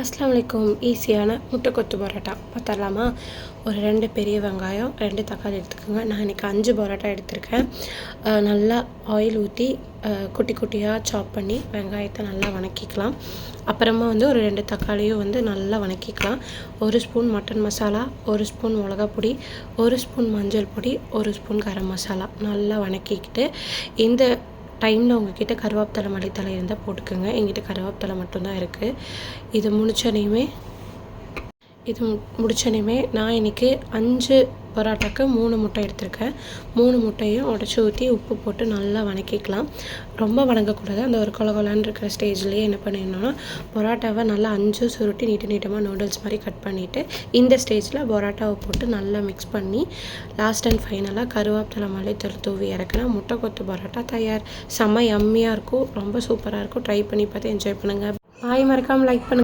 அஸ்ஸலாமு அலைக்கும். ஈஸியான முட்டைக்கொத்து பரோட்டா பார்த்துடலாமா? ஒரு 2 பெரிய வெங்காயம், 2 தக்காளி எடுத்துக்கோங்க. நான் இன்றைக்கி 5 பரோட்டா எடுத்திருக்கேன். நல்லா ஆயில் ஊற்றி குட்டி குட்டியாக சாப் பண்ணி வெங்காயத்தை நல்லா வணக்கிக்கலாம். அப்புறமா ஒரு 2 தக்காளியும் நல்லா வணக்கிக்கலாம். 1 ஸ்பூன் மட்டன் மசாலா, 1 ஸ்பூன் மிளகாப்பொடி, 1 ஸ்பூன் மஞ்சள் பொடி, 1 ஸ்பூன் கரம் மசாலா நல்லா வணக்கிக்கிட்டு, இந்த டைமில் உங்கள்கிட்ட கருவேப்பிலை மல்லித்தழை இருந்தால் போட்டுக்கோங்க. எங்கிட்ட கருவேப்பிலை மட்டும்தான் இருக்குது. இது முடிச்சோனையுமே நான் இன்றைக்கி 5 பரோட்டாக்கு 3 முட்டை எடுத்திருக்கேன். 3 முட்டையும் உடச்சி ஊற்றி உப்பு போட்டு நல்லா வணக்கிக்கலாம். ரொம்ப வணங்கக்கூடாது. அந்த ஒரு கொலன்னு இருக்கிற ஸ்டேஜ்லேயே என்ன பண்ணிடணும்னா, பரோட்டாவை நல்லா 5 சுருட்டி நீட்டமாக நூடுல்ஸ் மாதிரி கட் பண்ணிவிட்டு, இந்த ஸ்டேஜில் பரோட்டாவை போட்டு நல்லா மிக்ஸ் பண்ணி லாஸ்ட் அண்ட் ஃபைனலாக கருவேப்பிலை மல்லித்தூள் தூவி இறக்குனா முட்டைக்கொத்து பரோட்டா தயார். செம்ம யம்மியாக இருக்கும். ரொம்ப சூப்பராக இருக்கும். ட்ரை பண்ணி பார்த்து என்ஜாய் பண்ணுங்கள். மறக்காமல் லைக் பண்ணுங்கள்.